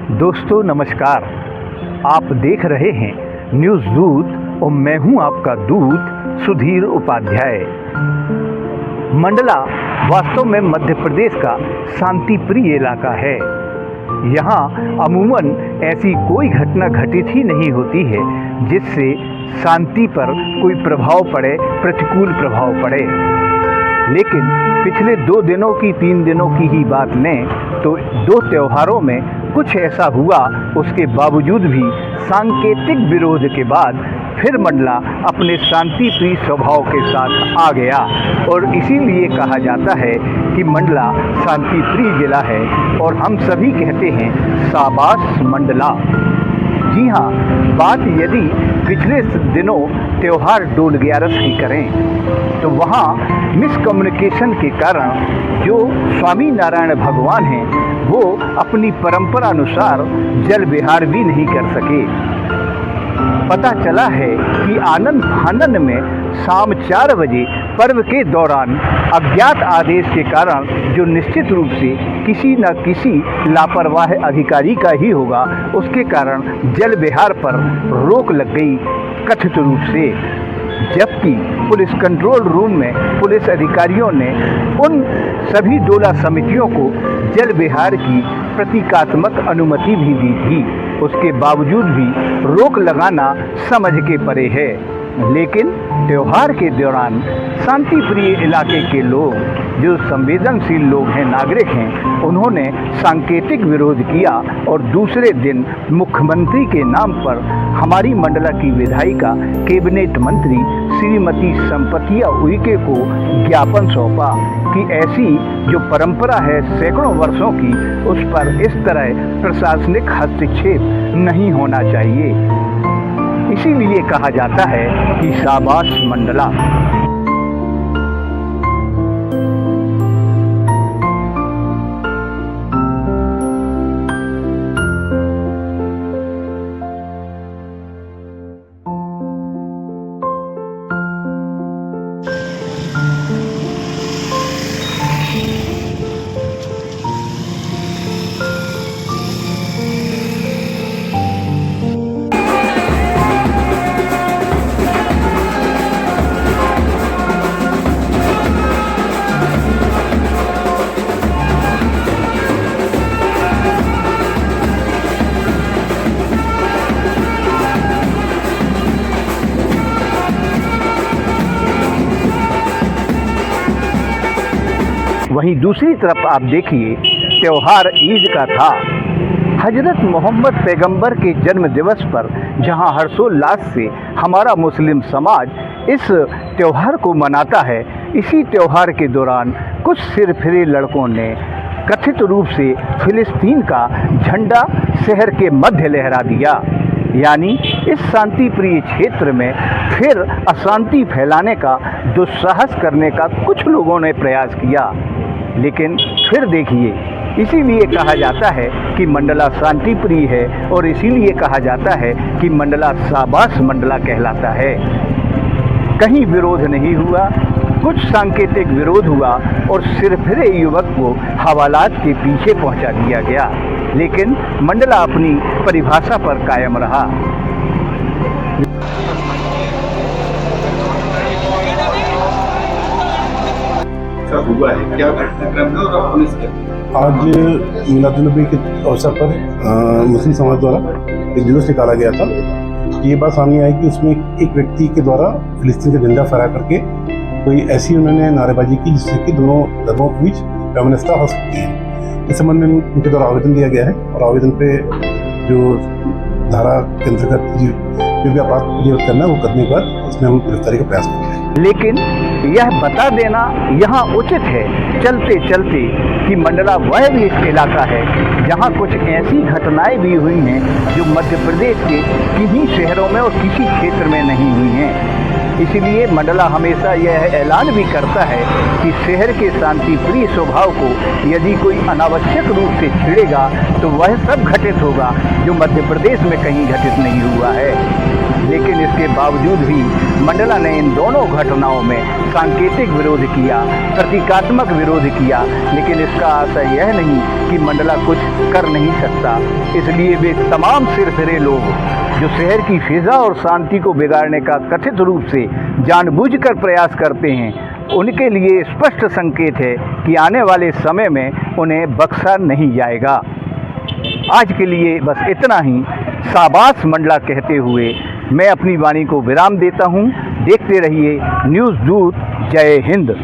दोस्तों नमस्कार। आप देख रहे हैं न्यूज़ दूत और मैं हूं आपका दूत सुधीर उपाध्याय। मंडला वास्तव में मध्य प्रदेश का शांति प्रिय इलाका है। यहाँ अमूमन ऐसी कोई घटना घटित ही नहीं होती है जिससे शांति पर कोई प्रभाव पड़े, प्रतिकूल प्रभाव पड़े। लेकिन पिछले 2 दिनों की 3 दिनों की ही बात लें तो 2 त्योहारों में कुछ ऐसा हुआ, उसके बावजूद भी सांकेतिक विरोध के बाद फिर मंडला अपने शांति प्रिय स्वभाव के साथ आ गया और इसीलिए कहा जाता है कि मंडला शांति प्रिय जिला है और हम सभी कहते हैं शाबाश मंडला। जी हाँ, बात यदि पिछले दिनों त्यौहार डोल 11 की करें तो वहाँ मिसकम्युनिकेशन के कारण जो स्वामी नारायण भगवान हैं वो अपनी परंपरा अनुसार जल विहार भी नहीं कर सके। पता चला है कि आनंद फानन में शाम 4 बजे पर्व के दौरान अज्ञात आदेश के कारण जो निश्चित रूप से किसी न किसी लापरवाह अधिकारी का ही होगा, उसके कारण जल विहार पर रोक लग गई कथित रूप से। जबकि पुलिस कंट्रोल रूम में पुलिस अधिकारियों ने उन सभी डोला समितियों को जल विहार की प्रतीकात्मक अनुमति भी दी थी। उसके बावजूद भी रोक लगाना समझ के परे है। लेकिन त्योहार के दौरान शांति प्रिय इलाके के लोग, जो संवेदनशील लोग हैं, नागरिक हैं, उन्होंने सांकेतिक विरोध किया और दूसरे दिन मुख्यमंत्री के नाम पर हमारी मंडला की विधायिका कैबिनेट मंत्री श्रीमती संपतिया उइके को ज्ञापन सौंपा कि ऐसी जो परंपरा है सैकड़ों वर्षों की, उस पर इस तरह प्रशासनिक हस्तक्षेप नहीं होना चाहिए। इसीलिए कहा जाता है कि शाबाश मंडला। वहीं दूसरी तरफ आप देखिए, त्योहार ईद का था। हजरत मोहम्मद पैगंबर के जन्म दिवस पर जहां हर्षोल्लास से हमारा मुस्लिम समाज इस त्योहार को मनाता है, इसी त्योहार के दौरान कुछ सिरफिरे लड़कों ने कथित रूप से फिलिस्तीन का झंडा शहर के मध्य लहरा दिया। यानी इस शांति प्रिय क्षेत्र में फिर अशांति फैलाने का दुस्साहस करने का कुछ लोगों ने प्रयास किया। लेकिन फिर देखिए, इसीलिए कहा जाता है कि मंडला शांति प्रिय है और इसीलिए कहा जाता है कि मंडला शाबाश मंडला कहलाता है। कहीं विरोध नहीं हुआ, कुछ सांकेतिक विरोध हुआ और सिरफिरे युवक को हवालात के पीछे पहुंचा दिया गया, लेकिन मंडला अपनी परिभाषा पर कायम रहा। हुआ है क्या घटनाक्रम है और पुलिस क्या? आज मिलादुन्नबी के अवसर पर मुस्लिम समाज द्वारा एक जुलूस निकाला गया था। ये बात सामने आई कि उसमें एक व्यक्ति के द्वारा फिलिस्तीन का झंडा फहरा करके कोई ऐसी उन्होंने नारेबाजी की जिससे कि दोनों धर्मों के बीच वैमनस्यता हो सकती है। इस संबंध में उनके द्वारा आवेदन दिया गया है और आवेदन पे जो धारा के अंतर्गत जो भी अपराध पंजीबद्ध करना है वो करने के बाद उसमें हम गिरफ्तारी का प्रयास करेंगे। लेकिन यह बता देना यहाँ उचित है चलते चलते कि मंडला वह भी एक इलाका है जहाँ कुछ ऐसी घटनाएं भी हुई हैं जो मध्य प्रदेश के किन्हीं शहरों में और किसी क्षेत्र में नहीं हुई हैं। इसलिए मंडला हमेशा यह ऐलान भी करता है कि शहर के शांति प्रिय स्वभाव को यदि कोई अनावश्यक रूप से छेड़ेगा तो वह सब घटित होगा जो मध्य प्रदेश में कहीं घटित नहीं हुआ है। लेकिन इसके बावजूद भी मंडला ने इन दोनों घटनाओं में सांकेतिक विरोध किया, प्रतीकात्मक विरोध किया, लेकिन इसका आशय यह नहीं कि मंडला कुछ कर नहीं सकता। इसलिए वे तमाम सिरफिरे लोग जो शहर की फिजा और शांति को बिगाड़ने का कथित रूप से जानबूझकर प्रयास करते हैं, उनके लिए स्पष्ट संकेत है कि आने वाले समय में उन्हें बख्शा नहीं जाएगा। आज के लिए बस इतना ही। शाबाश मंडला कहते हुए मैं अपनी वाणी को विराम देता हूँ। देखते रहिए न्यूज़ दूत। जय हिंद।